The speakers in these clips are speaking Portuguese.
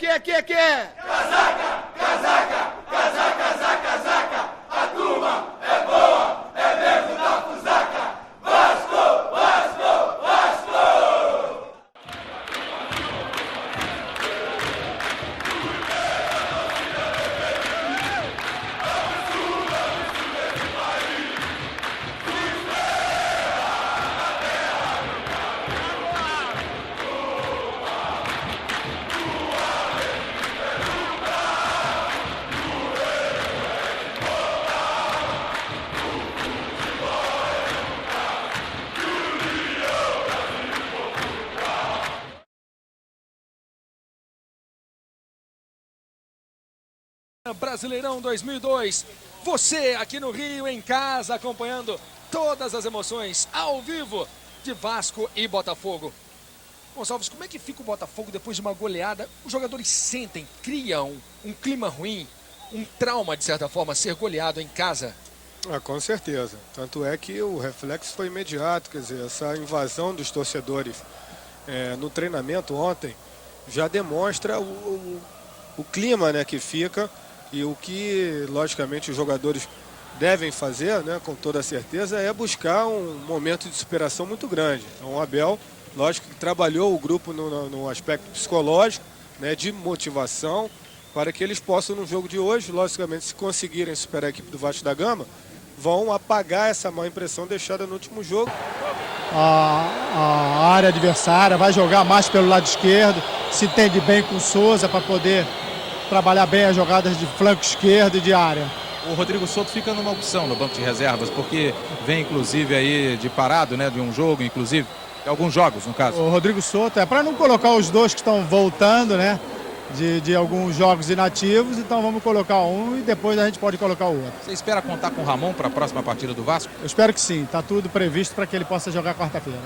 Que? Casaca, casaca, casaca, casaca, casaca. A turma é boa, é mesmo da fusaca. Vasco, Vasco, Vasco! Brasileirão 2002, você aqui no Rio, em casa, acompanhando todas as emoções ao vivo de Vasco e Botafogo. Gonçalves, como é que fica o Botafogo depois de uma goleada? Os jogadores sentem, criam um clima ruim, um trauma de certa forma, ser goleado em casa? Com certeza, tanto é que o reflexo foi imediato, quer dizer, essa invasão dos torcedores no treinamento ontem já demonstra o clima, né, que fica. E o que, logicamente, os jogadores devem fazer, né, com toda certeza, é buscar um momento de superação muito grande. Então, o Abel, lógico que trabalhou o grupo no aspecto psicológico, né, de motivação, para que eles possam, no jogo de hoje, logicamente, se conseguirem superar a equipe do Vasco da Gama, vão apagar essa má impressão deixada no último jogo. A área adversária vai jogar mais pelo lado esquerdo, se entende bem com o Souza para poder trabalhar bem as jogadas de flanco esquerdo e de área. O Rodrigo Souto fica numa opção no banco de reservas, porque vem inclusive aí de parado, né, de um jogo, inclusive, de alguns jogos, no caso. O Rodrigo Souto é para não colocar os dois que estão voltando, né, de alguns jogos inativos, então vamos colocar um e depois a gente pode colocar o outro. Você espera contar com o Ramon para a próxima partida do Vasco? Eu espero que sim, está tudo previsto para que ele possa jogar quarta-feira.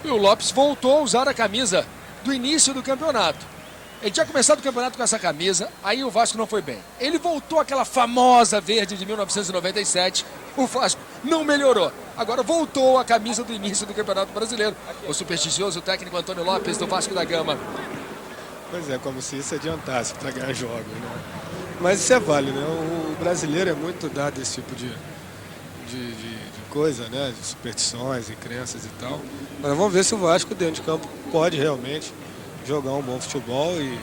E o Lopes voltou a usar a camisa do início do campeonato. Ele tinha começado o campeonato com essa camisa, aí o Vasco não foi bem. Ele voltou àquela famosa verde de 1997, o Vasco não melhorou. Agora voltou a camisa do início do Campeonato Brasileiro. O supersticioso técnico Antônio Lopes do Vasco da Gama. Pois é, como se isso adiantasse para ganhar jogos, né? Mas isso é válido, né? O brasileiro é muito dado a esse tipo de coisa, né? De superstições e crenças e tal. Mas vamos ver se o Vasco dentro de campo pode realmente jogar um bom futebol e,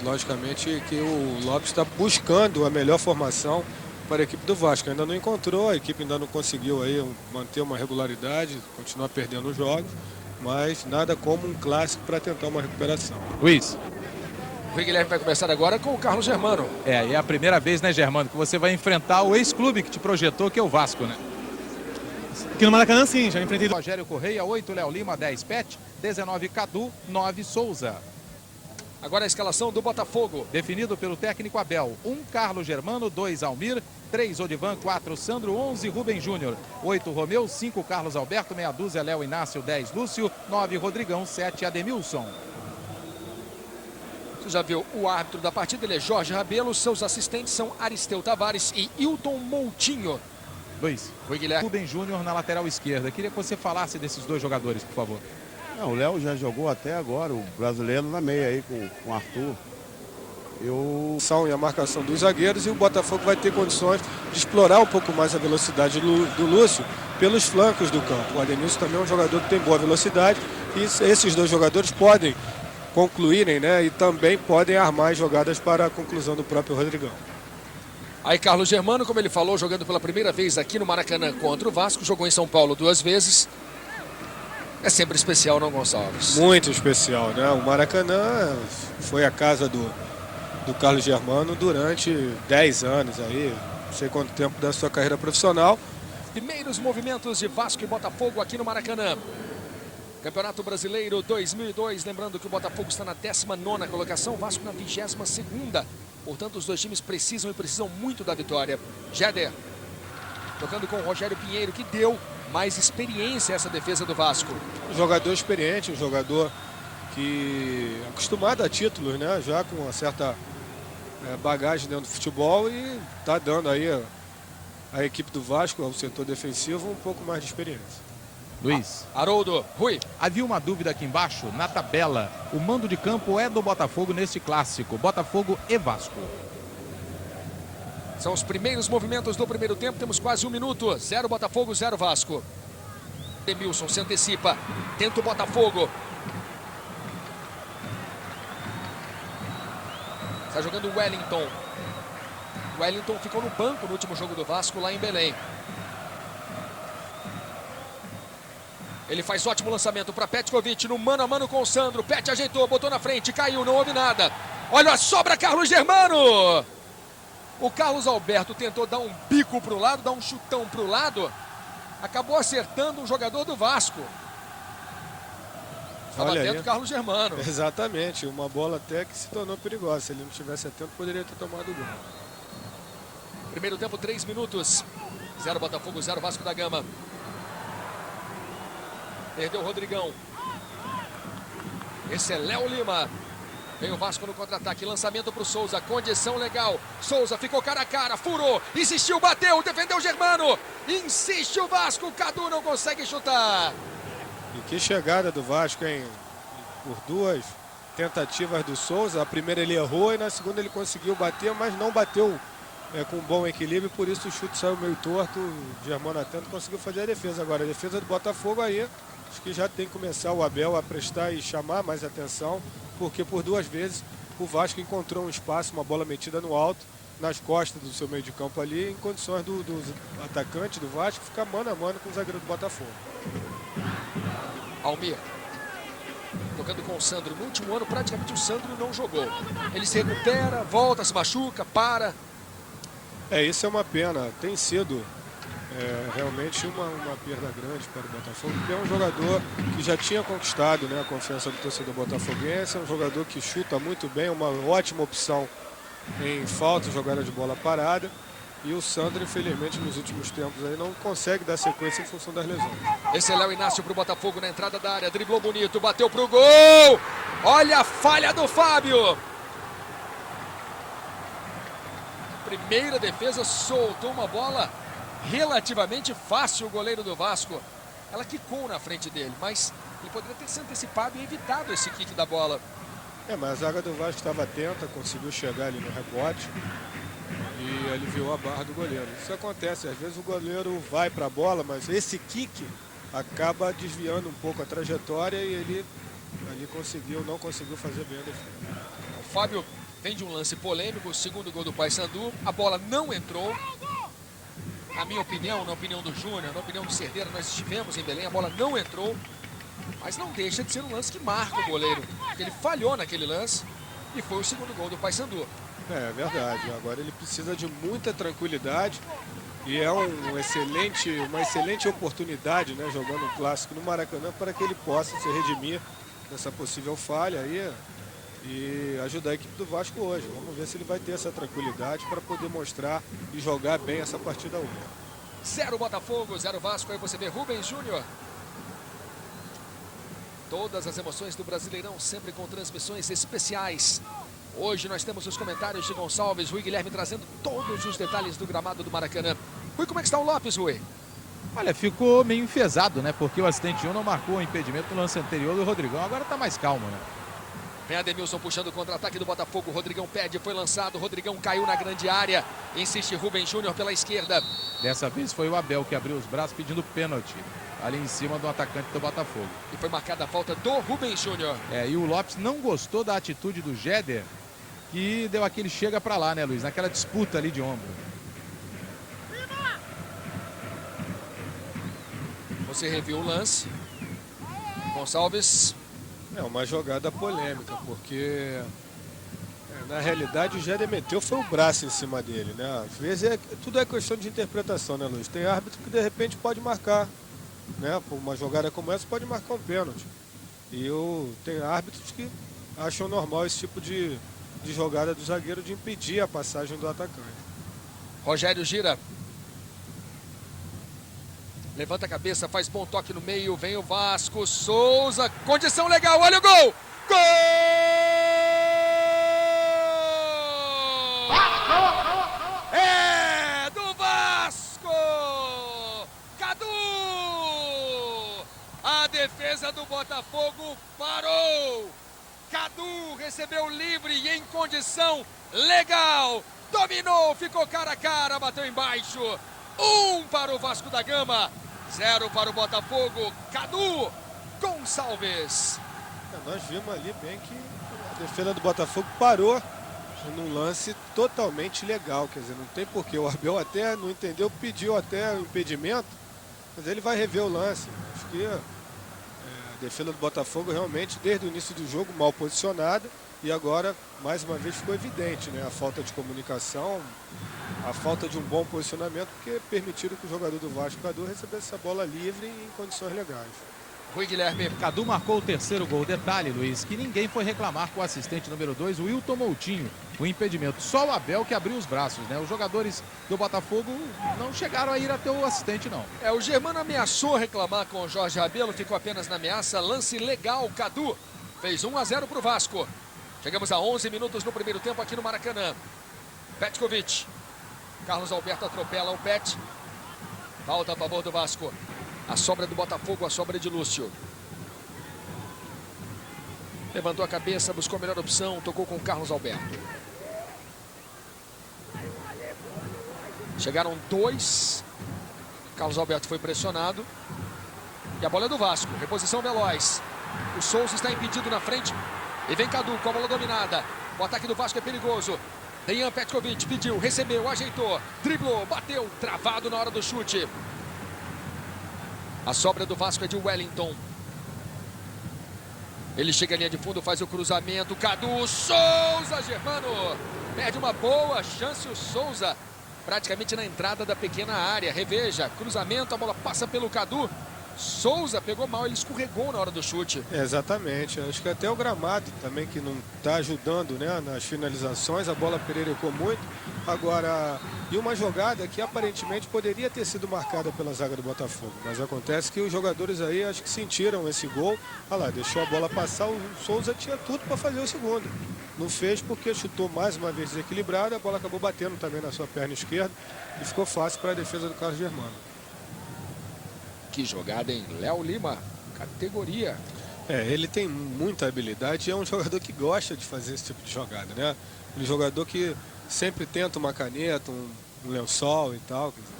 logicamente, que o Lopes está buscando a melhor formação para a equipe do Vasco. Ainda não encontrou, a equipe ainda não conseguiu aí manter uma regularidade, continuar perdendo os jogos, mas nada como um clássico para tentar uma recuperação. Luiz. O Rui Guilherme vai começar agora com o Carlos Germano. E é a primeira vez, né, Germano, que você vai enfrentar o ex-clube que te projetou, que é o Vasco, né? Aqui no Maracanã, sim, já enfrentei. Rogério Correia, 8, Léo Lima, 10, Pet, 19, Cadu, 9, Souza. Agora a escalação do Botafogo. Definido pelo técnico Abel. 1, Carlos Germano, 2, Almir, 3, Odivan, 4, Sandro, 11, Rubem Júnior, 8, Romeu, 5, Carlos Alberto, meia dúzia, Léo Inácio, 10, Lúcio, 9, Rodrigão, 7, Ademilson. Você já viu o árbitro da partida, ele é Jorge Rabelo, seus assistentes são Aristeu Tavares e Hilton Moutinho. Luiz. Rui Guilherme. Rubem Júnior na lateral esquerda. Queria que você falasse desses dois jogadores, por favor. Não, o Léo já jogou até agora, o brasileiro na meia aí com o Arthur. E a marcação dos zagueiros, e o Botafogo vai ter condições de explorar um pouco mais a velocidade do Lúcio pelos flancos do campo. O Ademilson também é um jogador que tem boa velocidade e esses dois jogadores podem concluírem, né, e também podem armar jogadas para a conclusão do próprio Rodrigão. Aí Carlos Germano, como ele falou, jogando pela primeira vez aqui no Maracanã contra o Vasco, jogou em São Paulo 2 vezes. É sempre especial, não, Gonçalves? Muito especial, né? O Maracanã foi a casa do Carlos Germano durante 10 anos aí, não sei quanto tempo da sua carreira profissional. Primeiros movimentos de Vasco e Botafogo aqui no Maracanã. Campeonato Brasileiro 2002, lembrando que o Botafogo está na 19ª colocação, o Vasco na 22ª. Portanto, os dois times precisam muito da vitória. Jéder, tocando com o Rogério Pinheiro, que deu mais experiência a essa defesa do Vasco. Um jogador experiente, um jogador que acostumado a títulos, né? Já com uma certa bagagem dentro do futebol e está dando aí a equipe do Vasco, ao setor defensivo, um pouco mais de experiência. Luiz, Haroldo, Rui. havia uma dúvida aqui embaixo, na tabela. O mando de campo é do Botafogo neste clássico. Botafogo e Vasco. São os primeiros movimentos do primeiro tempo. Temos quase 1 minuto. 0 Botafogo, 0 Vasco. Demilson se antecipa. Tenta o Botafogo. Está jogando o Wellington. O Wellington ficou no banco no último jogo do Vasco lá em Belém. Ele faz ótimo lançamento para Petkovic no mano a mano com o Sandro. Pet ajeitou, botou na frente, caiu, não houve nada. Olha a sobra, Carlos Germano. O Carlos Alberto tentou dar um bico para o lado, dar um chutão para o lado. Acabou acertando um jogador do Vasco. Estava atento o Carlos Germano. Exatamente, uma bola até que se tornou perigosa. Se ele não estivesse atento, poderia ter tomado o gol. Primeiro tempo, 3 minutos. 0 Botafogo, 0 Vasco da Gama. Perdeu o Rodrigão. Esse é Léo Lima. Vem o Vasco no contra-ataque. Lançamento para o Souza. Condição legal. Souza ficou cara a cara. Furou. Insistiu, bateu. Defendeu o Germano. Insiste o Vasco. Cadu não consegue chutar. E que chegada do Vasco, hein? Por 2 tentativas do Souza. A primeira ele errou e na segunda ele conseguiu bater, mas não bateu com bom equilíbrio. Por isso o chute saiu meio torto. O Germano atento conseguiu fazer a defesa. Agora a defesa do Botafogo aí, acho que já tem que começar o Abel a prestar e chamar mais atenção. Porque por 2 vezes o Vasco encontrou um espaço, uma bola metida no alto, nas costas do seu meio de campo ali, em condições do atacante do Vasco ficar mano a mano com o zagueiro do Botafogo. Almir. Tocando com o Sandro. No último ano, praticamente o Sandro não jogou. Ele se recupera, volta, se machuca, para. Isso é uma pena. Tem sido realmente uma perda grande para o Botafogo, porque é um jogador que já tinha conquistado, né, a confiança do torcedor botafoguense. É um jogador que chuta muito bem, uma ótima opção em falta, jogada de bola parada. E o Sandro, infelizmente, nos últimos tempos aí não consegue dar sequência em função das lesões. Esse é Léo Inácio para o Botafogo na entrada da área. Driblou bonito, bateu para o gol. Olha a falha do Fábio. Primeira defesa, soltou uma bola relativamente fácil o goleiro do Vasco. Ela quicou na frente dele, mas ele poderia ter se antecipado e evitado esse kick da bola. Mas a zaga do Vasco estava atenta, conseguiu chegar ali no rebote e aliviou a barra do goleiro. Isso acontece, às vezes o goleiro vai para a bola, mas esse kick acaba desviando um pouco a trajetória e ele ali não conseguiu fazer bem a defesa. O Fábio vem de um lance polêmico, o segundo gol do Paysandu, a bola não entrou. Na minha opinião, na opinião do Júnior, na opinião do Cerdeira, nós estivemos em Belém, a bola não entrou, mas não deixa de ser um lance que marca o goleiro, porque ele falhou naquele lance e foi o segundo gol do Paysandu. É verdade, agora ele precisa de muita tranquilidade e é uma excelente oportunidade, né, jogando um clássico no Maracanã, para que ele possa se redimir dessa possível falha aí e ajudar a equipe do Vasco hoje. Vamos ver se ele vai ter essa tranquilidade para poder mostrar e jogar bem essa partida hoje. 0 Botafogo, 0 Vasco. Aí você vê Rubens Júnior. Todas as emoções do Brasileirão, sempre com transmissões especiais. Hoje nós temos os comentários de Gonçalves, Rui Guilherme trazendo todos os detalhes do gramado do Maracanã. Rui, como é que está o Lopes, Rui? Olha, ficou meio enfesado, né? Porque o assistente 1 não marcou o impedimento no lance anterior do Rodrigão. Agora está mais calmo, né? Vem Ademilson puxando o contra-ataque do Botafogo. Rodrigão pede, foi lançado. Rodrigão caiu na grande área. Insiste Rubens Júnior pela esquerda. Dessa vez foi o Abel que abriu os braços pedindo pênalti ali em cima do atacante do Botafogo. E foi marcada a falta do Rubens Júnior. E o Lopes não gostou da atitude do Jéder, que deu aquele chega pra lá, né, Luiz? Naquela disputa ali de ombro. Você reviu o lance. Gonçalves. É uma jogada polêmica, porque na realidade o Jéder meteu foi o braço em cima dele, né? Às vezes tudo é questão de interpretação, né, Luiz? Tem árbitro que de repente pode marcar, né? Por uma jogada como essa pode marcar um pênalti. E tem árbitros que acham normal esse tipo de jogada do zagueiro, de impedir a passagem do atacante. Rogério gira. Levanta a cabeça, faz bom toque no meio, vem o Vasco, Souza, condição legal, olha o gol! Gol! É do Vasco! Cadu! Botafogo parou. Cadu recebeu livre e em condição legal. Dominou, ficou cara a cara, bateu embaixo. 1 para o Vasco da Gama, 0 para o Botafogo. Cadu Gonçalves. Nós vimos ali bem que a defesa do Botafogo parou num lance totalmente legal. Quer dizer, não tem porquê. O Abel até não entendeu, pediu até o impedimento, mas ele vai rever o lance. Acho que a defesa do Botafogo realmente, desde o início do jogo, mal posicionada. E agora, mais uma vez, ficou evidente, né? A falta de comunicação, a falta de um bom posicionamento, porque permitiram que o jogador do Vasco, Cadu, recebesse essa bola livre em condições legais. Rui Guilherme. Cadu marcou o terceiro gol. Detalhe, Luiz, que ninguém foi reclamar com o assistente número 2, o Wilton Moutinho, o impedimento. Só o Abel que abriu os braços, né? Os jogadores do Botafogo não chegaram a ir até o assistente, não. O Germano ameaçou reclamar com o Jorge Rabelo, ficou apenas na ameaça. Lance legal, Cadu fez 1-0 para o Vasco. Chegamos a 11 minutos no primeiro tempo aqui no Maracanã. Petkovic. Carlos Alberto atropela o Pet. Falta a favor do Vasco. A sobra do Botafogo, a sobra de Lúcio. Levantou a cabeça, buscou a melhor opção, tocou com o Carlos Alberto. Chegaram 2. Carlos Alberto foi pressionado. E a bola é do Vasco, reposição veloz. O Souza está impedido na frente. E vem Cadu com a bola dominada. O ataque do Vasco é perigoso. Dejan Petkovic pediu, recebeu, ajeitou, driblou, bateu, travado na hora do chute. A sobra do Vasco é de Wellington. Ele chega à linha de fundo, faz o cruzamento. Cadu, Souza, Germano. Perde uma boa chance o Souza. Praticamente na entrada da pequena área. Reveja, cruzamento, a bola passa pelo Cadu. Souza pegou mal, ele escorregou na hora do chute. Exatamente, acho que até o gramado também que não está ajudando, né, nas finalizações, a bola pererecou muito. Agora, e uma jogada que aparentemente poderia ter sido marcada pela zaga do Botafogo, mas acontece que os jogadores aí acho que sentiram esse gol. Olha lá, deixou a bola passar, o Souza tinha tudo para fazer o segundo. Não fez porque chutou mais uma vez desequilibrado, a bola acabou batendo também na sua perna esquerda e ficou fácil para a defesa do Carlos Germano. Que jogada, hein? Léo Lima, categoria. Ele tem muita habilidade e é um jogador que gosta de fazer esse tipo de jogada, né? Um jogador que sempre tenta uma caneta, um lençol e tal. Quer dizer,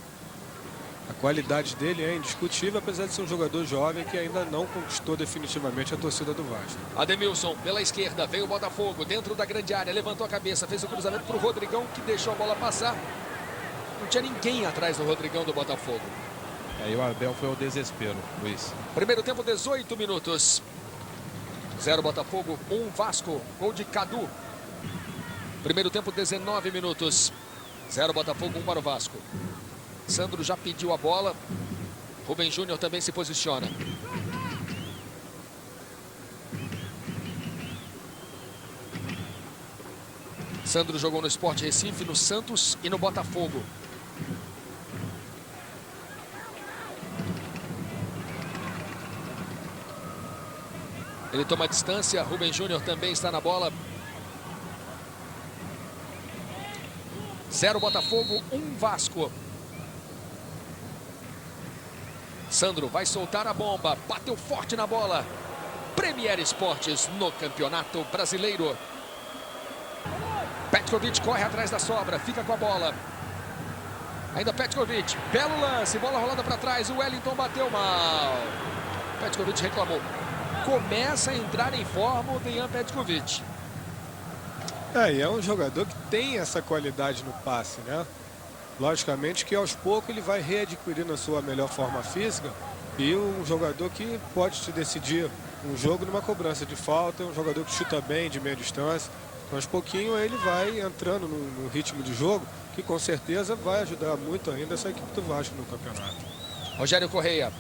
a qualidade dele é indiscutível, apesar de ser um jogador jovem que ainda não conquistou definitivamente a torcida do Vasco. Ademilson, pela esquerda, veio o Botafogo, dentro da grande área, levantou a cabeça, fez o cruzamento para o Rodrigão, que deixou a bola passar. Não tinha ninguém atrás do Rodrigão do Botafogo. Aí o Abel foi ao desespero, Luiz. Primeiro tempo, 18 minutos. 0 Botafogo, 1 Vasco. Gol de Cadu. Primeiro tempo, 19 minutos. 0 Botafogo, 1 para o Vasco. Sandro já pediu a bola. Rubem Júnior também se posiciona. Sandro jogou no Sport Recife, no Santos e no Botafogo. Ele toma a distância, Rubem Júnior também está na bola. 0 Botafogo, 1 Vasco. Sandro vai soltar a bomba, bateu forte na bola. Premier Esportes no Campeonato Brasileiro. Petkovic corre atrás da sobra, fica com a bola. Ainda Petkovic, belo lance, bola rolada para trás, o Wellington bateu mal. Petkovic reclamou. Começa a entrar em forma o Dejan Petkovic. E é um jogador que tem essa qualidade no passe, né? Logicamente que aos poucos ele vai readquirindo a sua melhor forma física e um jogador que pode te decidir um jogo numa cobrança de falta, um jogador que chuta bem de meia distância. Então, aos pouquinho ele vai entrando no ritmo de jogo que com certeza vai ajudar muito ainda essa equipe do Vasco no campeonato. Rogério Correia.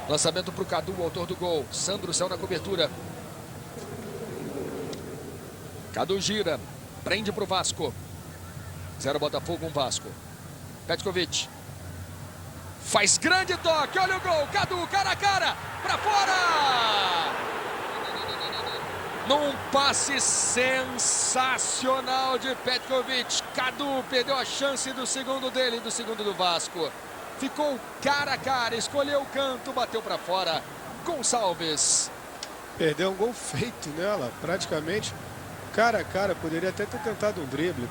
Lançamento para o Cadu, o autor do gol. Sandro saiu na cobertura. Cadu gira. Prende para o Vasco. 0 Botafogo, 1 Vasco. Petkovic. Faz grande toque. Olha o gol. Cadu, cara a cara. Para fora. Num passe sensacional de Petkovic. Cadu perdeu a chance do segundo dele, do segundo do Vasco. ficou cara a cara, escolheu o canto, bateu para fora. Gonçalves. Perdeu um gol feito nela, praticamente cara a cara. Poderia até ter tentado um drible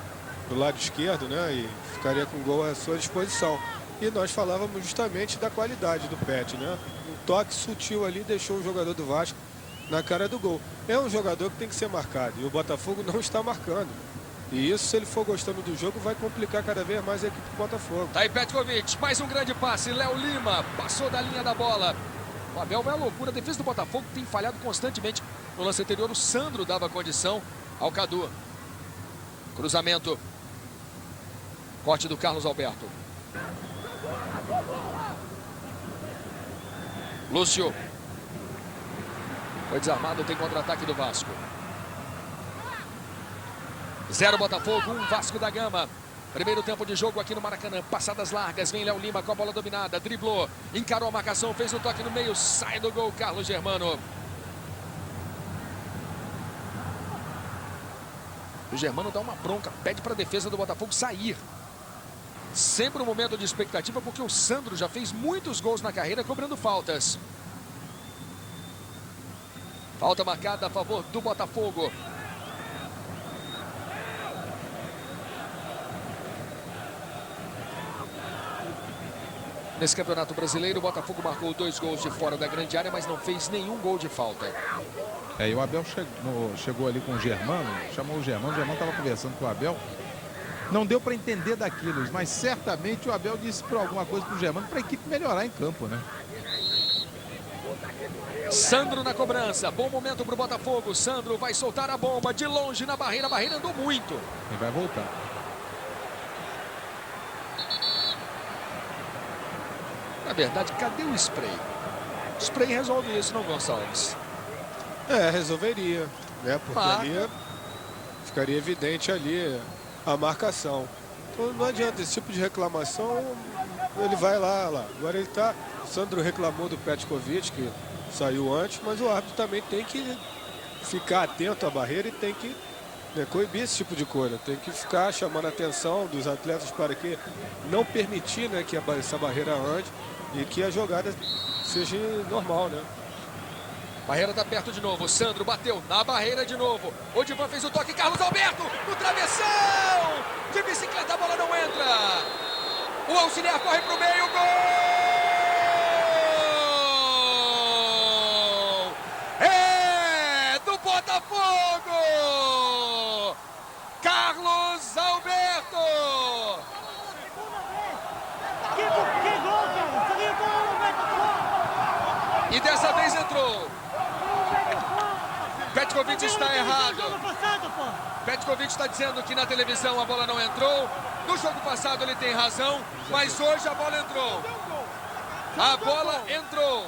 do lado esquerdo, né? E ficaria com o gol à sua disposição. E nós falávamos justamente da qualidade do Pet, né? Um toque sutil ali deixou o jogador do Vasco na cara do gol. É um jogador que tem que ser marcado e o Botafogo não está marcando. E isso, se ele for gostando do jogo, vai complicar cada vez mais a equipe do Botafogo. Tá aí Petkovic, mais um grande passe. Léo Lima passou da linha da bola. O Abel vai à loucura. A defesa do Botafogo tem falhado constantemente. No lance anterior, o Sandro dava condição ao Cadu. Cruzamento. Corte do Carlos Alberto. Lúcio. Foi desarmado, tem contra-ataque do Vasco. 0 Botafogo, 1 Vasco da Gama. Primeiro tempo de jogo aqui no Maracanã. Passadas largas, vem Léo Lima com a bola dominada. Driblou, encarou a marcação, fez o toque no meio. Sai do gol, Carlos Germano. O Germano dá uma bronca, pede para a defesa do Botafogo sair. Sempre um momento de expectativa, porque o Sandro já fez muitos gols na carreira cobrando faltas. Falta marcada a favor do Botafogo. Nesse Campeonato Brasileiro, o Botafogo marcou 2 gols de fora da grande área, mas não fez nenhum gol de falta. E o Abel chegou ali com o Germano, chamou o Germano estava conversando com o Abel. Não deu para entender daquilo, mas certamente o Abel disse para alguma coisa para o Germano para a equipe melhorar em campo, né? Sandro na cobrança, bom momento para o Botafogo. Sandro vai soltar a bomba de longe na barreira, a barreira andou muito. E vai voltar. Na verdade, cadê o spray? O spray resolve isso, não, Gonçalves? Resolveria, né? Porque ali ficaria evidente ali a marcação. Então não adianta esse tipo de reclamação, ele vai lá. Agora ele tá, o Sandro reclamou do Petkovic, que saiu antes, mas o árbitro também tem que ficar atento à barreira e tem que coibir esse tipo de coisa. Tem que ficar chamando a atenção dos atletas para que não permitir, né, que essa barreira ande e que a jogada seja normal, né? Barreira tá perto de novo. Sandro bateu na barreira de novo. Odivan fez o toque. Carlos Alberto no travessão. De bicicleta a bola não entra. O auxiliar corre pro meio. Gol! É do Botafogo. Carlos Alberto. Que gol, cara! E dessa vez entrou. Petkovic está errado. Petkovic está dizendo que na televisão a bola não entrou. No jogo passado ele tem razão, mas hoje a bola entrou. A bola entrou.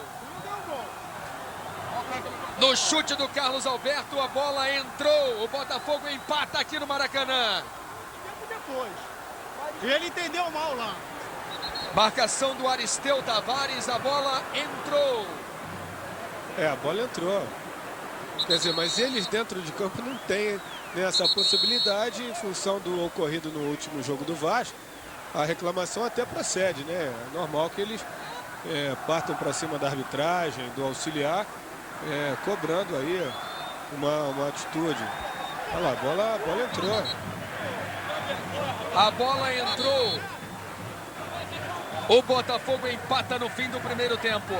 No chute do Carlos Alberto, a bola entrou. O Botafogo empata aqui no Maracanã. Ele entendeu mal lá. Marcação do Aristeu Tavares, a bola entrou. A bola entrou. Quer dizer, mas eles dentro de campo não têm, né, essa possibilidade em função do ocorrido no último jogo do Vasco. A reclamação até procede, né? É normal que eles partam para cima da arbitragem, do auxiliar, cobrando aí uma atitude. Olha lá, a bola entrou. A bola entrou. O Botafogo empata no fim do primeiro tempo.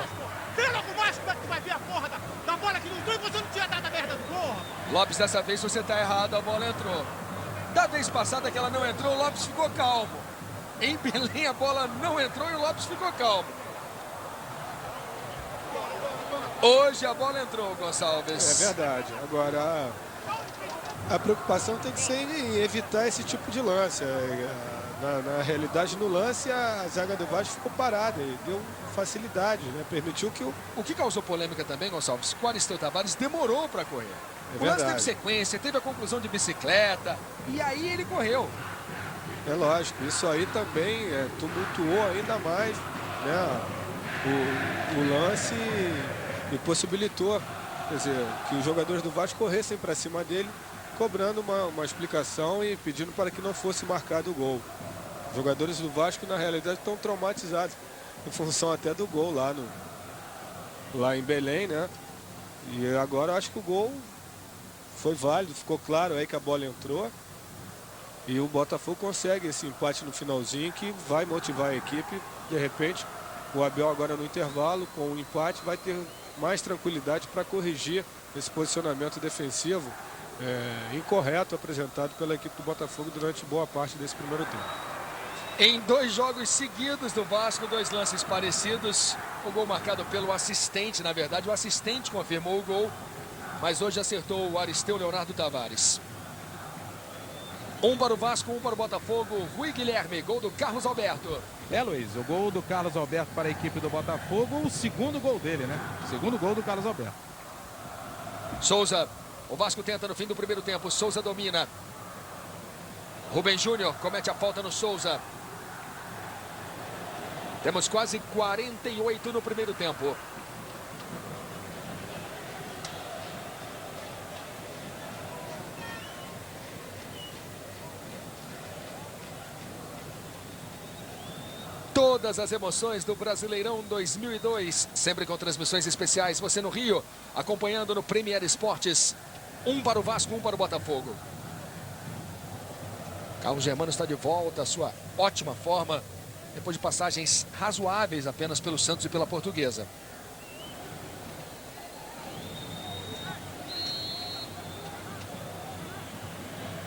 Pela com o Vasco, como é que tu vai ver a porra da bola que não entrou e você não tinha dado a merda do gol? Lopes, dessa vez você está errado, a bola entrou. Da vez passada que ela não entrou, o Lopes ficou calmo. Em Belém a bola não entrou e o Lopes ficou calmo. Hoje a bola entrou, Gonçalves. É verdade. Agora a preocupação tem que ser em evitar esse tipo de lance. Na realidade, no lance, a zaga do Vasco ficou parada e deu facilidade, né? Permitiu que O que causou polêmica também, Gonçalves, o Aristeu Tavares demorou para correr. O lance verdade. teve sequência, teve a conclusão de bicicleta e aí ele correu. É lógico, isso aí também tumultuou ainda mais, né, o lance e possibilitou, quer dizer, que os jogadores do Vasco corressem para cima dele, cobrando uma explicação e pedindo para que não fosse marcado o gol. Os jogadores do Vasco, na realidade, estão traumatizados. em função até do gol lá em Belém, né? E agora eu acho que o gol foi válido, ficou claro aí que a bola entrou. E o Botafogo consegue esse empate no finalzinho que vai motivar a equipe. De repente, o Abel agora no intervalo, com o empate, vai ter mais tranquilidade para corrigir esse posicionamento defensivo incorreto apresentado pela equipe do Botafogo durante boa parte desse primeiro tempo. Em 2 jogos seguidos do Vasco, 2 lances parecidos. O gol marcado pelo assistente, na verdade, o assistente confirmou o gol, mas hoje acertou o Aristeu Leonardo Tavares. 1 para o Vasco, 1 para o Botafogo. Rui Guilherme, gol do Carlos Alberto. Luiz, o gol do Carlos Alberto para a equipe do Botafogo, o segundo gol dele, né? O segundo gol do Carlos Alberto. Souza, o Vasco tenta no fim do primeiro tempo, Souza domina. Rubem Júnior comete a falta no Souza. Temos quase 48 no primeiro tempo. Todas as emoções do Brasileirão 2002, sempre com transmissões especiais. Você no Rio, acompanhando no Premier Esportes. 1 para o Vasco, 1 para o Botafogo. Carlos Germano está de volta à sua ótima forma, depois de passagens razoáveis apenas pelo Santos e pela Portuguesa.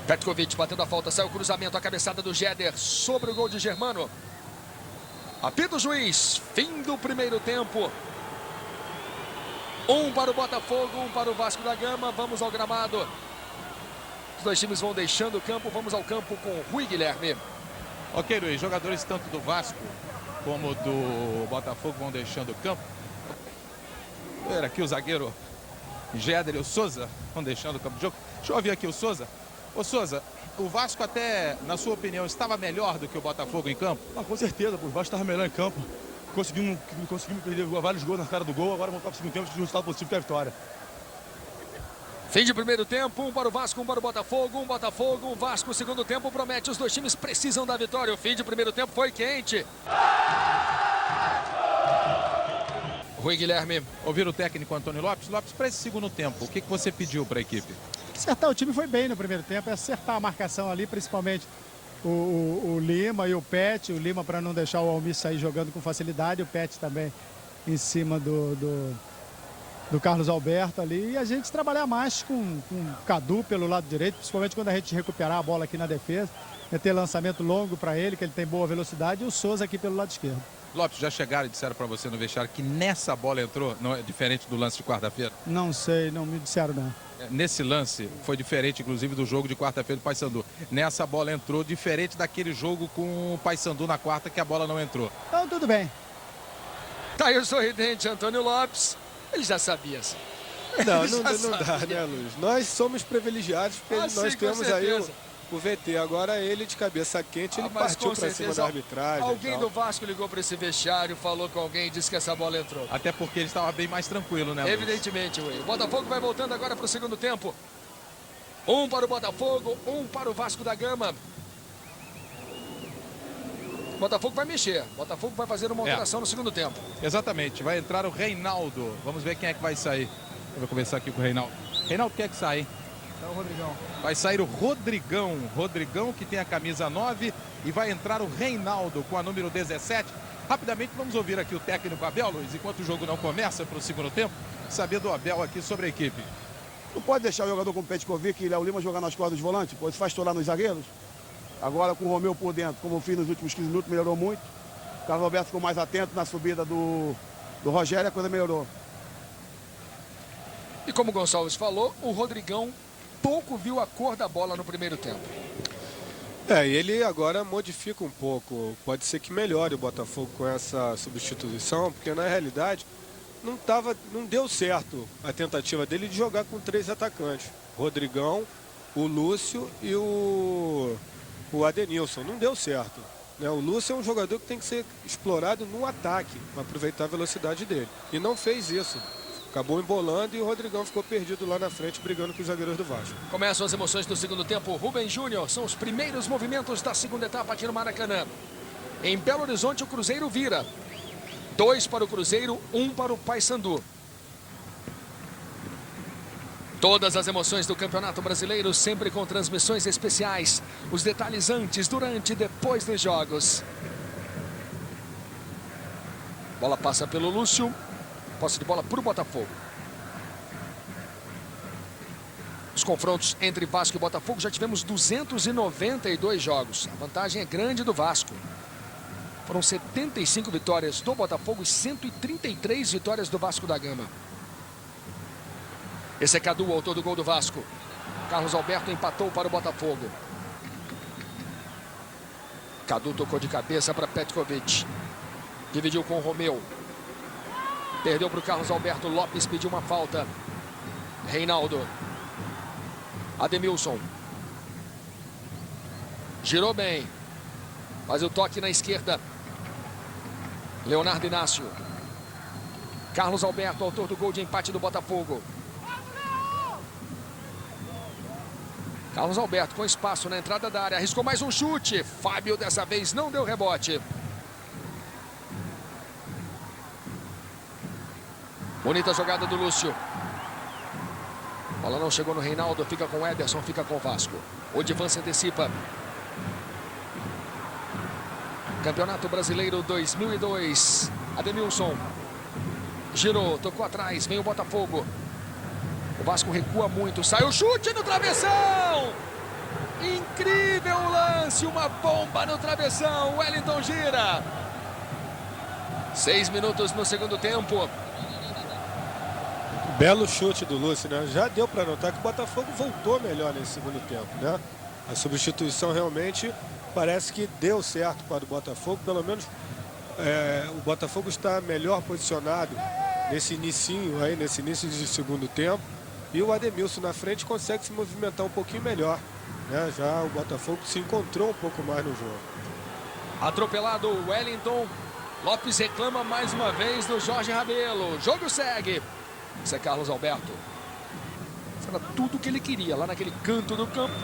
Petkovic batendo a falta, saiu o cruzamento, a cabeçada do Jeder sobre o gol de Germano. Apita o juiz, fim do primeiro tempo. 1 para o Botafogo, 1 para o Vasco da Gama. Vamos ao gramado. Os 2 times vão deixando o campo. Vamos ao campo com o Rui Guilherme. Ok, Luiz, jogadores tanto do Vasco como do Botafogo vão deixando o campo. Era aqui o zagueiro Jeder e o Souza vão deixando o campo de jogo. Deixa eu ouvir aqui o Souza. Ô Souza, o Vasco até, na sua opinião, estava melhor do que o Botafogo em campo? Com certeza, o Vasco estava melhor em campo. Conseguimos perder vários gols na cara do gol. Agora voltar para o segundo tempo com o resultado possível, que é a vitória. Fim de primeiro tempo, 1 para o Vasco, 1 para o Botafogo, 1 Botafogo, 1 Vasco. Segundo tempo promete, os 2 times precisam da vitória. O fim de primeiro tempo foi quente. Rui Guilherme. Ouvir o técnico Antônio Lopes. Lopes, para esse segundo tempo, o que você pediu para a equipe? Acertar, o time foi bem no primeiro tempo, é acertar a marcação ali, principalmente o Lima e o Pet. O Lima para não deixar o Almir sair jogando com facilidade, o Pet também em cima do Carlos Alberto ali. E a gente trabalhar mais com o Cadu pelo lado direito, principalmente quando a gente recuperar a bola aqui na defesa. Ter lançamento longo para ele, que ele tem boa velocidade, e o Souza aqui pelo lado esquerdo. Lopes, já chegaram e disseram para você no vestiário que nessa bola entrou, não é diferente do lance de quarta-feira? Não sei, não me disseram não. Nesse lance foi diferente, inclusive, do jogo de quarta-feira do Paysandu. Nessa bola entrou, diferente daquele jogo com o Paysandu na quarta, que a bola não entrou. Então tudo bem. Tá aí o sorridente Antônio Lopes. Ele já sabia. Não dá, né, Luiz? Nós somos privilegiados porque nós temos aí o VT. Agora ele de cabeça quente, ele partiu para cima da arbitragem. Alguém do Vasco ligou para esse vestiário, falou com alguém e disse que essa bola entrou. Até porque ele estava bem mais tranquilo, né, Luiz? Evidentemente, o Botafogo vai voltando agora para o segundo tempo. 1 para o Botafogo, 1 para o Vasco da Gama. O Botafogo vai mexer. O Botafogo vai fazer uma alteração no segundo tempo. Exatamente. Vai entrar o Reinaldo. Vamos ver quem é que vai sair. Eu vou começar aqui com o Reinaldo. Reinaldo, quem é que sai? É o Rodrigão. Vai sair o Rodrigão. Rodrigão, que tem a camisa 9. E vai entrar o Reinaldo com a número 17. Rapidamente vamos ouvir aqui o técnico Abel, Luiz, enquanto o jogo não começa para o segundo tempo, saber do Abel aqui sobre a equipe. Não pode deixar o jogador como Petkovic e Léo Lima jogar nas costas dos volantes, pois faz estourar nos zagueiros. Agora com o Romeu por dentro, como eu fiz nos últimos 15 minutos, melhorou muito. O Carlos Alberto ficou mais atento na subida do Rogério, a coisa melhorou. E como o Gonçalves falou, o Rodrigão pouco viu a cor da bola no primeiro tempo. E ele agora modifica um pouco. Pode ser que melhore o Botafogo com essa substituição, porque na realidade não deu certo a tentativa dele de jogar com 3 atacantes. Rodrigão, o Lúcio e o Adenilson. Não deu certo. O Lúcio é um jogador que tem que ser explorado no ataque, para aproveitar a velocidade dele. E não fez isso. Acabou embolando e o Rodrigão ficou perdido lá na frente, brigando com os zagueiros do Vasco. Começam as emoções do segundo tempo. Rubem Júnior, são os primeiros movimentos da segunda etapa aqui no Maracanã. Em Belo Horizonte, o Cruzeiro vira. 2 para o Cruzeiro, 1 para o Paysandu. Todas as emoções do Campeonato Brasileiro, sempre com transmissões especiais. Os detalhes antes, durante e depois dos jogos. Bola passa pelo Lúcio. Posse de bola para o Botafogo. Os confrontos entre Vasco e Botafogo, já tivemos 292 jogos. A vantagem é grande do Vasco. Foram 75 vitórias do Botafogo e 133 vitórias do Vasco da Gama. Esse é Cadu, o autor do gol do Vasco. Carlos Alberto empatou para o Botafogo. Cadu tocou de cabeça para Petkovic. Dividiu com o Romeu. Perdeu para o Carlos Alberto. Lopes pediu uma falta. Reinaldo. Ademilson. Girou bem. Faz o toque na esquerda. Leonardo Inácio. Carlos Alberto, autor do gol de empate do Botafogo. Carlos Alberto com espaço na entrada da área. Arriscou mais um chute. Fábio dessa vez não deu rebote. Bonita jogada do Lúcio. Bola não chegou no Reinaldo. Fica com o Ederson, fica com o Vasco. O Divan se antecipa. Campeonato Brasileiro 2002. Ademilson. Girou, tocou atrás. Vem o Botafogo. O Vasco recua muito. Sai o chute no travessão. Incrível lance. Uma bomba no travessão. Wellington gira. 6 minutos no segundo tempo. Belo chute do Lúcio, né? Já deu para notar que o Botafogo voltou melhor nesse segundo tempo, né? A substituição realmente parece que deu certo para o Botafogo. Pelo menos o Botafogo está melhor posicionado nesse inicinho aí, nesse início de segundo tempo. E o Ademilson na frente consegue se movimentar um pouquinho melhor, né? Já o Botafogo se encontrou um pouco mais no jogo. Atropelado o Wellington. Lopes reclama mais uma vez do Jorge Rabelo. O jogo segue. Esse é Carlos Alberto. Era tudo que ele queria lá naquele canto do campo.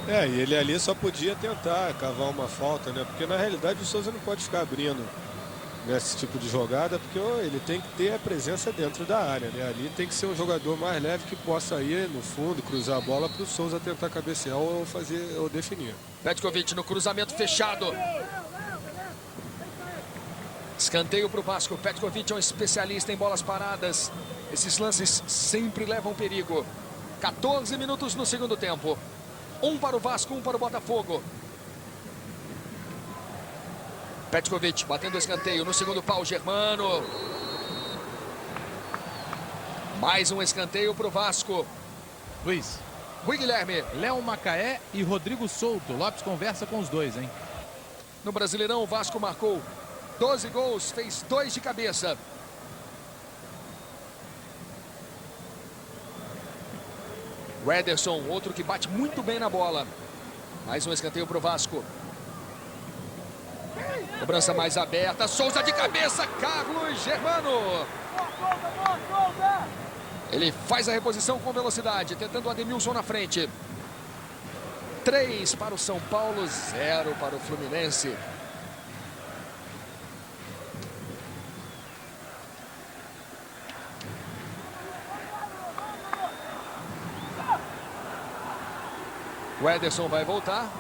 E ele ali só podia tentar cavar uma falta, né? Porque na realidade o Souza não pode ficar abrindo nesse tipo de jogada, porque ele tem que ter a presença dentro da área, né? Ali tem que ser um jogador mais leve que possa ir no fundo, cruzar a bola para o Souza tentar cabecear ou fazer ou definir. Petkovic no cruzamento fechado. Escanteio para o Vasco. Petkovic é um especialista em bolas paradas. Esses lances sempre levam perigo. 14 minutos no segundo tempo. 1 para o Vasco, 1 para o Botafogo. Petkovic batendo o escanteio no segundo pau. Germano. Mais um escanteio para o Vasco. Luiz. Rui Guilherme. Léo Macaé e Rodrigo Souto. Lopes conversa com os dois, hein? No Brasileirão, o Vasco marcou 12 gols, fez 2 de cabeça. O Ederson, outro que bate muito bem na bola. Mais um escanteio para o Vasco. Cobrança mais aberta. Souza de cabeça. Carlos Germano. Ele faz a reposição com velocidade, tentando o Ademilson na frente. 3 para o São Paulo, 0 para o Fluminense. O Ederson vai voltar,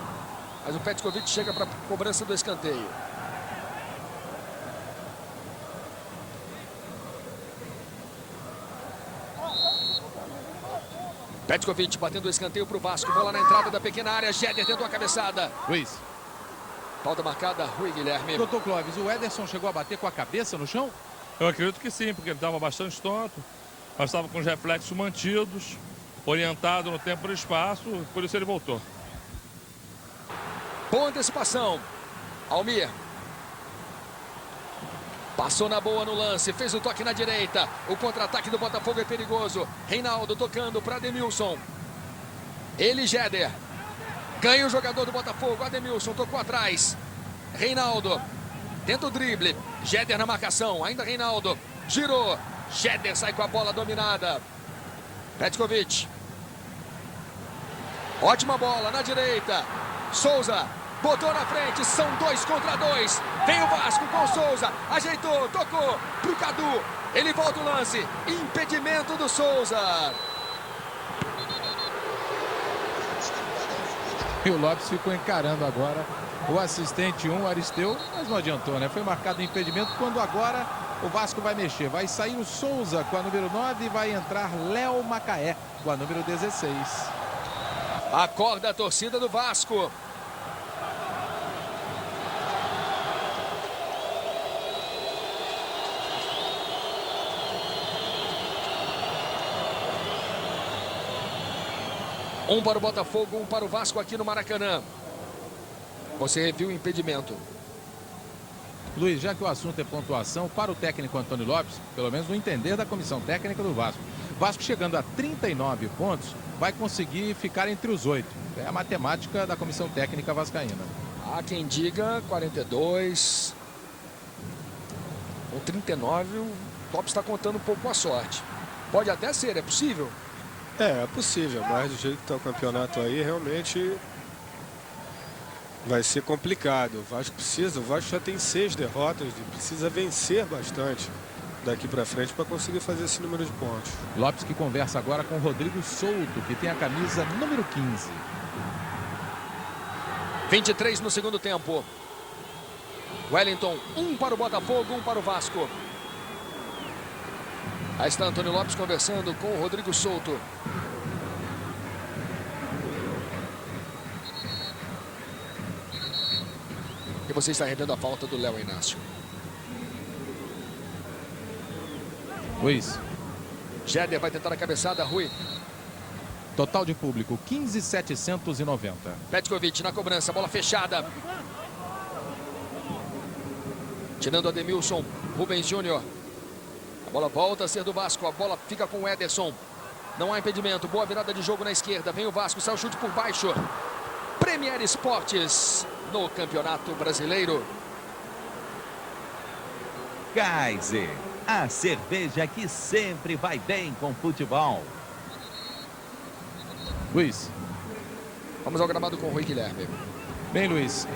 mas o Petkovic chega para a cobrança do escanteio. Petkovic batendo o escanteio para o Vasco. Bola na entrada da pequena área. Jéder tentou a cabeçada. Luiz. Falta marcada, Rui Guilherme. Doutor Clóvis, o Ederson chegou a bater com a cabeça no chão? Eu acredito que sim, porque ele estava bastante tonto, mas estava com os reflexos mantidos, orientado no tempo e no espaço, por isso ele voltou. Boa antecipação. Almir. Passou na boa no lance, fez o toque na direita. O contra-ataque do Botafogo é perigoso. Reinaldo tocando para Ademilson. Ele, Jéder. Ganha o jogador do Botafogo. Ademilson tocou atrás. Reinaldo. Tenta o drible. Jéder na marcação. Ainda Reinaldo. Girou. Jéder sai com a bola dominada. Petkovic. Ótima bola na direita. Souza. botou na frente, são 2 contra 2. Vem o Vasco com o Souza, ajeitou, tocou pro Cadu. Ele volta o lance, impedimento do Souza. E o Lopes ficou encarando agora o assistente 1, Aristeu, mas não adiantou, né? Foi marcado impedimento quando agora o Vasco vai mexer. Vai sair o Souza com a número 9 e vai entrar Léo Macaé com a número 16. Acorda a torcida do Vasco. Um para o Botafogo, um para o Vasco aqui no Maracanã. Você reviu o impedimento. Luiz, já que o assunto é pontuação, para o técnico Antônio Lopes, pelo menos no entender da comissão técnica do Vasco, Vasco chegando a 39 pontos, vai conseguir ficar entre os 8. É a matemática da comissão técnica vascaína. Há quem diga 42. Com 39, o Lopes está contando um pouco com a sorte. Pode até ser, é possível? É possível, mas do jeito que está o campeonato aí, realmente vai ser complicado. O Vasco já tem 6 derrotas e precisa vencer bastante daqui para frente para conseguir fazer esse número de pontos. Lopes que conversa agora com Rodrigo Souto, que tem a camisa número 15. 23 no segundo tempo. Wellington, 1 para o Botafogo, 1 para o Vasco. Aí está Antônio Lopes conversando com o Rodrigo Souto. E você está rendendo a falta do Léo Inácio. Luiz. Jéder vai tentar a cabeçada, Rui. Total de público, 15.790. Petkovic na cobrança, bola fechada. Tirando Ademilson, Rubens Júnior. A bola volta a ser do Vasco, a bola fica com o Ederson. Não há impedimento, boa virada de jogo na esquerda. Vem o Vasco, sai o chute por baixo. Premier Esportes no Campeonato Brasileiro. Kaiser, a cerveja que sempre vai bem com futebol. Luiz. Vamos ao gramado com o Rui Guilherme. Bem, Luiz,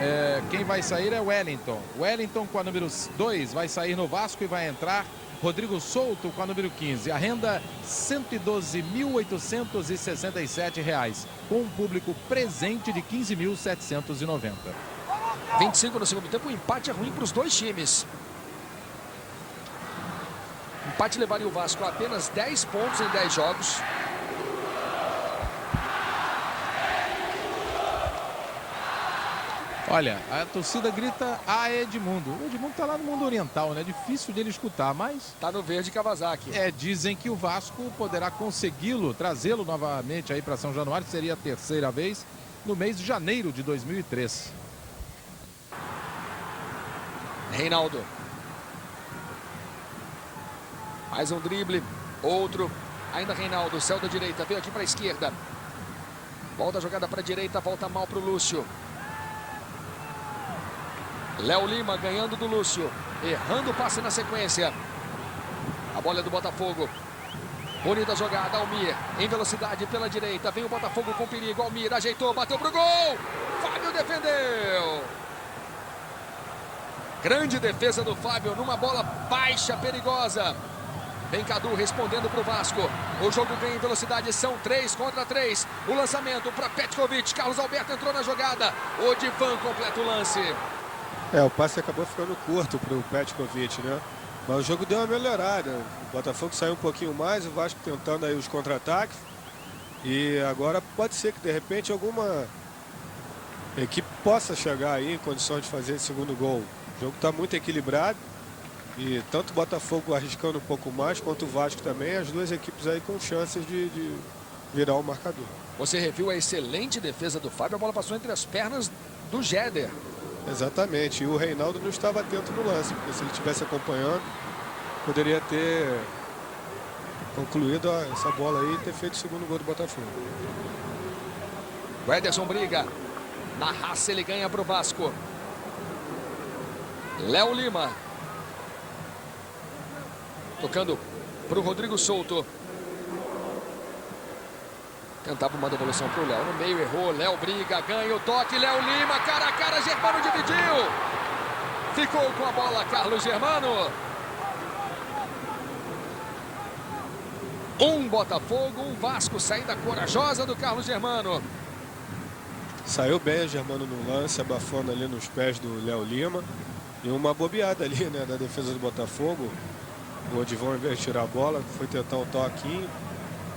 quem vai sair é Wellington. Wellington com a número 2 vai sair no Vasco e vai entrar Rodrigo Souto com a número 15. A renda R$ 112.867, com um público presente de 15.790. 25 no segundo tempo, o empate é ruim para os dois times. O empate levaria o Vasco a apenas 10 pontos em 10 jogos. Olha, a torcida grita a Edmundo. O Edmundo está lá no mundo oriental, né? Difícil dele escutar, mas... Tá no verde Kawasaki. Dizem que o Vasco poderá consegui-lo, trazê-lo novamente aí para São Januário. Seria a terceira vez no mês de janeiro de 2003. Reinaldo. Mais um drible, outro. Ainda Reinaldo, céu da direita, veio aqui para a esquerda. Volta a jogada para a direita, volta mal para o Lúcio. Léo Lima ganhando do Lúcio, errando o passe na sequência. A bola é do Botafogo. Bonita jogada, Almir em velocidade pela direita. Vem o Botafogo com perigo, Almir ajeitou, bateu pro gol. Fábio defendeu. Grande defesa do Fábio numa bola baixa, perigosa. Vem Cadu respondendo para o Vasco. O jogo ganha em velocidade, são 3 contra 3. O lançamento para Petkovic. Carlos Alberto entrou na jogada. O Divan completa o lance. O passe acabou ficando curto para o Petkovic, né? Mas o jogo deu uma melhorada. O Botafogo saiu um pouquinho mais, o Vasco tentando aí os contra-ataques. E agora pode ser que de repente alguma equipe possa chegar aí em condições de fazer esse segundo gol. O jogo está muito equilibrado. E tanto o Botafogo arriscando um pouco mais, quanto o Vasco também, as duas equipes aí com chances de virar o marcador. Você reviu a excelente defesa do Fábio, a bola passou entre as pernas do Jéder. Exatamente, e o Reinaldo não estava atento no lance, porque se ele estivesse acompanhando, poderia ter concluído essa bola aí e ter feito o segundo gol do Botafogo. O Ederson briga, na raça ele ganha para o Vasco. Léo Lima. Tocando para o Rodrigo Souto. Tentava uma devolução para o Léo. No meio, errou. Léo briga, ganha o toque. Léo Lima, cara a cara. Germano dividiu. Ficou com a bola Carlos Germano. Um Botafogo, um Vasco. Saída corajosa do Carlos Germano. Saiu bem o Germano no lance, abafando ali nos pés do Léo Lima. E uma bobeada ali, né, da defesa do Botafogo. O Odivon, ao invés de tirar a bola, foi tentar um toquinho.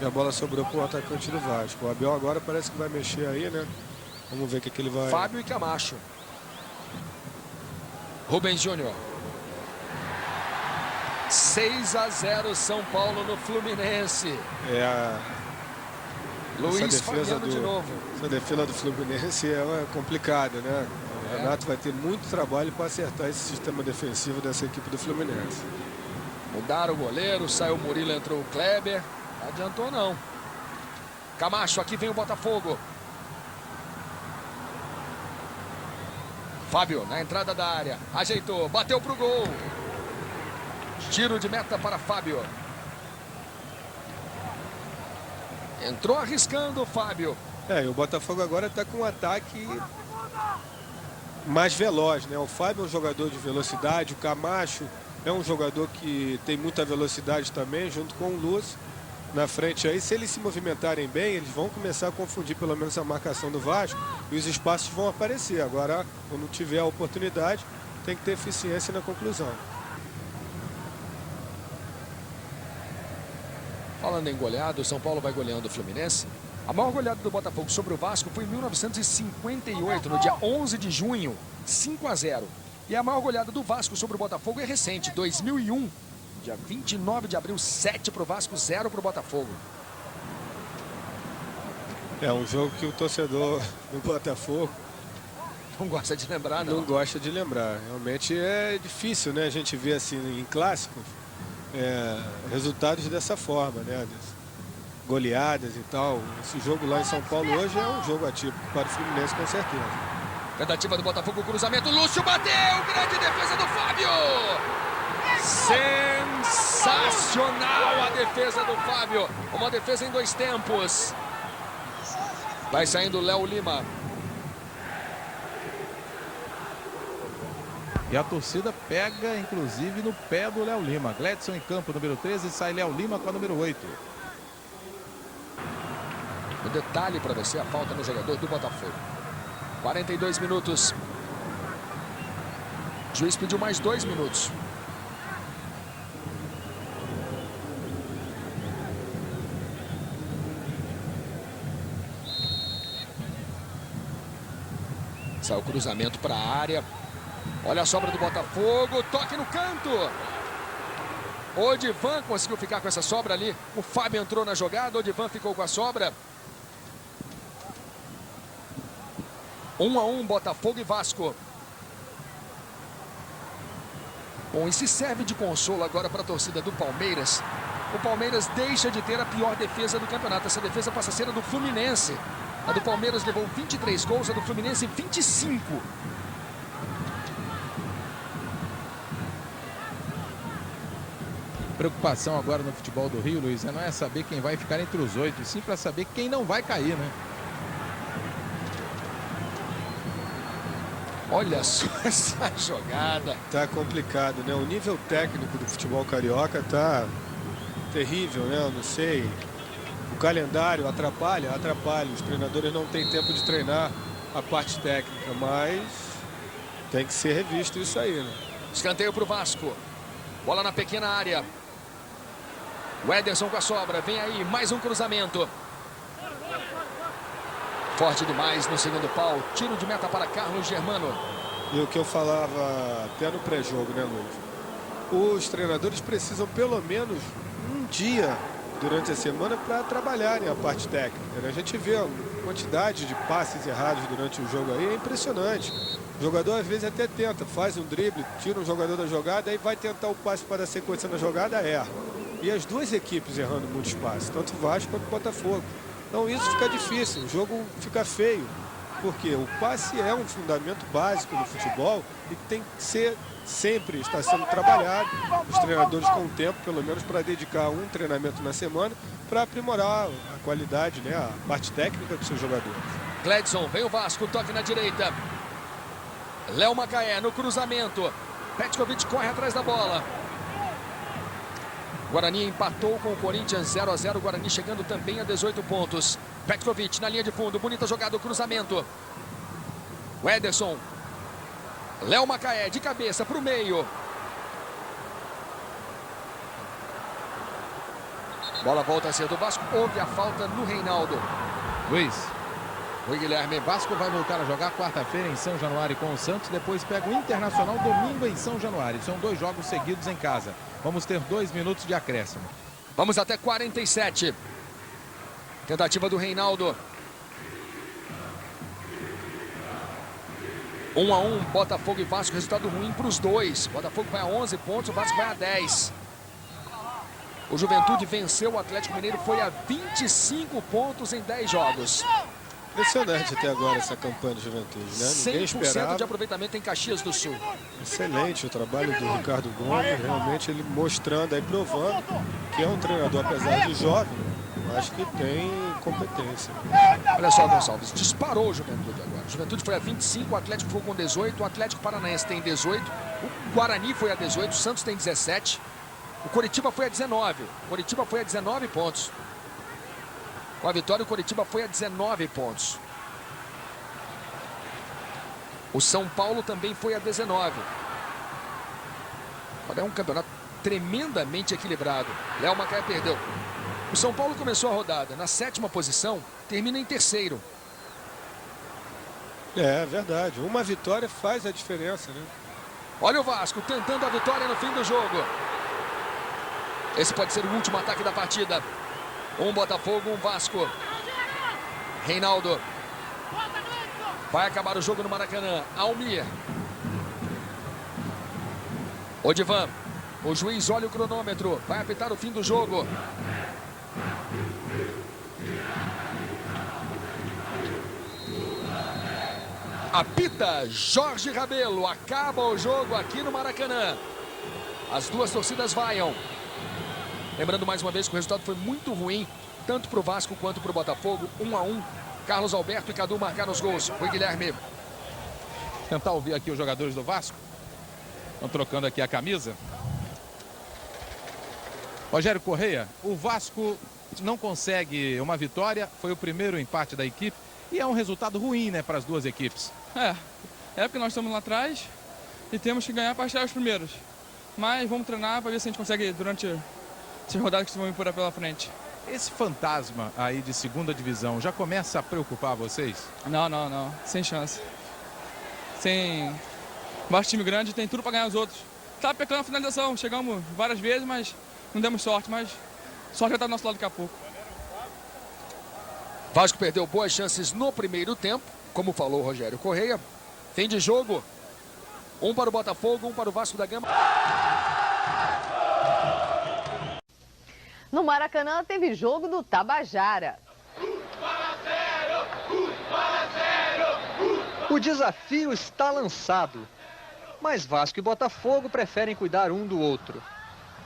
E a bola sobrou para o atacante do Vasco. O Abel agora parece que vai mexer aí, né? Vamos ver o que ele vai... Fábio e Camacho. Rubens Júnior. 6-0 São Paulo no Fluminense. Luiz Fabiano de novo. Essa defesa do Fluminense é complicada, né? O Renato vai ter muito trabalho para acertar esse sistema defensivo dessa equipe do Fluminense. Mudaram o goleiro, saiu o Murilo, entrou o Kleber. Não adiantou não. Camacho, aqui vem o Botafogo. Fábio na entrada da área. Ajeitou, bateu pro gol. Tiro de meta para Fábio. Entrou arriscando o Fábio. E o Botafogo agora está com um ataque mais veloz, né? O Fábio é um jogador de velocidade, o Camacho é um jogador que tem muita velocidade também, junto com o Lúcio na frente aí. Se eles se movimentarem bem, eles vão começar a confundir pelo menos a marcação do Vasco e os espaços vão aparecer. Agora, quando tiver a oportunidade, tem que ter eficiência na conclusão. Falando em goleado, o São Paulo vai goleando o Fluminense. A maior goleada do Botafogo sobre o Vasco foi em 1958, no dia 11 de junho, 5-0. E a maior goleada do Vasco sobre o Botafogo é recente, 2001, dia 29 de abril, 7 para o Vasco, 0 para o Botafogo. É um jogo que o torcedor do Botafogo não gosta de lembrar, não. Não gosta de lembrar. Realmente é difícil, né? A gente vê assim em clássicos resultados dessa forma, né? Goleadas e tal. Esse jogo lá em São Paulo hoje é um jogo atípico para o Fluminense, com certeza. Tentativa do Botafogo, cruzamento, Lúcio bateu, grande defesa do Fábio. Sensacional a defesa do Fábio. Uma defesa em 2 tempos. Vai saindo o Léo Lima. E a torcida pega, inclusive, no pé do Léo Lima. Gledson em campo, número 13, sai Léo Lima com a número 8. O detalhe para você, a falta no jogador do Botafogo. 42 minutos. O juiz pediu mais 2 minutos. Sai o cruzamento para a área. Olha a sobra do Botafogo. Toque no canto. Odivan conseguiu ficar com essa sobra ali. O Fábio entrou na jogada. Odivan ficou com a sobra. 1-1, Botafogo e Vasco. Bom, e se serve de consolo agora para a torcida do Palmeiras, o Palmeiras deixa de ter a pior defesa do campeonato. Essa defesa passa a ser a do Fluminense. A do Palmeiras levou 23 gols, a do Fluminense 25. Preocupação agora no futebol do Rio, Luiz, não é saber quem vai ficar entre os 8, sim para saber quem não vai cair, né? Olha só essa jogada. Tá complicado, né? O nível técnico do futebol carioca tá terrível, né? Eu não sei. O calendário atrapalha. Os treinadores não têm tempo de treinar a parte técnica, mas tem que ser revisto isso aí, né? Escanteio para o Vasco. Bola na pequena área. O Ederson com a sobra. Vem aí, mais um cruzamento. Forte demais no segundo pau. Tiro de meta para Carlos Germano. E o que eu falava até no pré-jogo, né, Luiz? Os treinadores precisam pelo menos um dia durante a semana para trabalharem a parte técnica, né? A gente vê a quantidade de passes errados durante o jogo aí, é impressionante. O jogador às vezes até tenta, faz um drible, tira um jogador da jogada, aí vai tentar o passe para a sequência na jogada, erra. E as duas equipes errando muitos passes, tanto o Vasco quanto o Botafogo. Então isso fica difícil, o jogo fica feio, porque o passe é um fundamento básico no futebol e tem que ser sempre, está sendo trabalhado. Os treinadores com tempo, pelo menos, para dedicar um treinamento na semana para aprimorar a qualidade, né, a parte técnica dos seus jogadores. Gledson, vem o Vasco, toque na direita. Léo Macaé no cruzamento. Petkovic corre atrás da bola. Guarani empatou com o Corinthians 0 a 0. Guarani chegando também a 18 pontos. Petkovic na linha de fundo. Bonita jogada, o cruzamento. O Ederson. Léo Macaé de cabeça para o meio. Bola volta a ser do Vasco. Houve a falta no Reinaldo. Luiz. Oi, Guilherme. Vasco vai voltar a jogar quarta-feira em São Januário com o Santos. Depois pega o Internacional domingo em São Januário. São 2 jogos seguidos em casa. Vamos ter 2 minutos de acréscimo. Vamos até 47. Tentativa do Reinaldo. 1 a 1, Botafogo e Vasco. Resultado ruim para os dois. Botafogo vai a 11 pontos, o Vasco vai a 10. O Juventude venceu o Atlético Mineiro, foi a 25 pontos em 10 jogos. Impressionante até agora essa campanha do Juventude, né? Ninguém 100% esperava. de aproveitamento em Caxias do Sul. Excelente o trabalho do Ricardo Gomes, realmente ele mostrando aí, provando que é um treinador, apesar de jovem, acho que tem competência. Olha só, Gonçalves, disparou o Juventude agora. O Juventude foi a 25, o Atlético foi com 18, o Atlético Paranaense tem 18, o Guarani foi a 18, o Santos tem 17, o Coritiba foi a 19, o Coritiba foi a 19 pontos. Com a vitória, o Coritiba foi a 19 pontos. O São Paulo também foi a 19. Olha, é um campeonato tremendamente equilibrado. Léo Macaé perdeu. O São Paulo começou a rodada na 7ª posição, termina em 3º. É verdade, uma vitória faz a diferença, né? Olha o Vasco tentando a vitória no fim do jogo. Esse pode ser o último ataque da partida. Um Botafogo, um Vasco. Reinaldo. Vai acabar o jogo no Maracanã. Almir. Odivan. O juiz olha o cronômetro. Vai apitar o fim do jogo. Apita Jorge Rabelo. Acaba o jogo aqui no Maracanã. As duas torcidas vaiam. Lembrando mais uma vez que o resultado foi muito ruim, tanto para o Vasco quanto para o Botafogo. 1 a 1. Carlos Alberto e Cadu marcaram os gols. Foi Guilherme. Tentar ouvir aqui os jogadores do Vasco. Estão trocando aqui a camisa. Rogério Correia, o Vasco não consegue uma vitória. Foi o primeiro empate da equipe. E é um resultado ruim, né, para as duas equipes. É porque nós estamos lá atrás e temos que ganhar para chegar os primeiros. Mas vamos treinar para ver se a gente consegue durante essas rodadas que vão vir pela frente. Esse fantasma aí de segunda divisão já começa a preocupar vocês? Não. Sem chance. Vasco time grande tem tudo para ganhar os outros. Tá pecando a finalização. Chegamos várias vezes, mas não demos sorte. Mas sorte já tá do nosso lado daqui a pouco. Vasco perdeu boas chances no primeiro tempo, como falou o Rogério Correia. Fim de jogo. Um para o Botafogo, um para o Vasco da Gama. No Maracanã teve jogo do Tabajara. O desafio está lançado, mas Vasco e Botafogo preferem cuidar um do outro.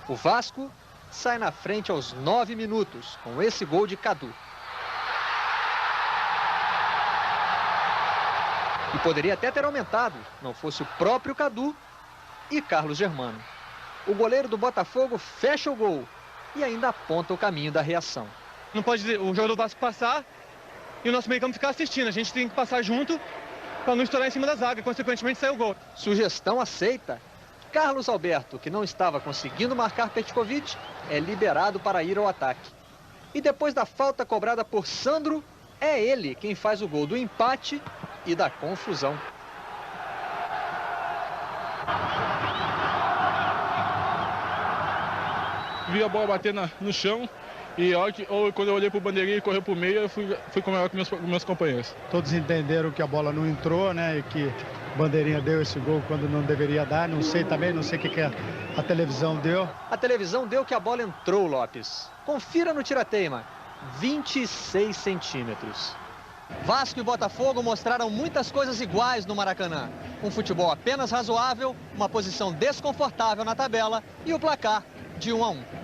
O Vasco sai na frente aos 9 minutos, com esse gol de Cadu. E poderia até ter aumentado, não fosse o próprio Cadu e Carlos Germano. O goleiro do Botafogo fecha o gol e ainda aponta o caminho da reação. Não pode o jogador do Vasco passar e o nosso meio campo ficar assistindo. A gente tem que passar junto para não estourar em cima da zaga, consequentemente sair o gol. Sugestão aceita. Carlos Alberto, que não estava conseguindo marcar Petkovic, é liberado para ir ao ataque. E depois da falta cobrada por Sandro, é ele quem faz o gol do empate e da confusão. Vi a bola bater no chão e quando eu olhei para o bandeirinha e correu para o meio, eu fui comemorar com meus companheiros. Todos entenderam que a bola não entrou, né? E que o bandeirinha deu esse gol quando não deveria dar. Não sei o que a televisão deu. A televisão deu que a bola entrou, Lopes. Confira no tirateima. 26 centímetros. Vasco e Botafogo mostraram muitas coisas iguais no Maracanã. Um futebol apenas razoável, uma posição desconfortável na tabela e o placar de 1 a 1.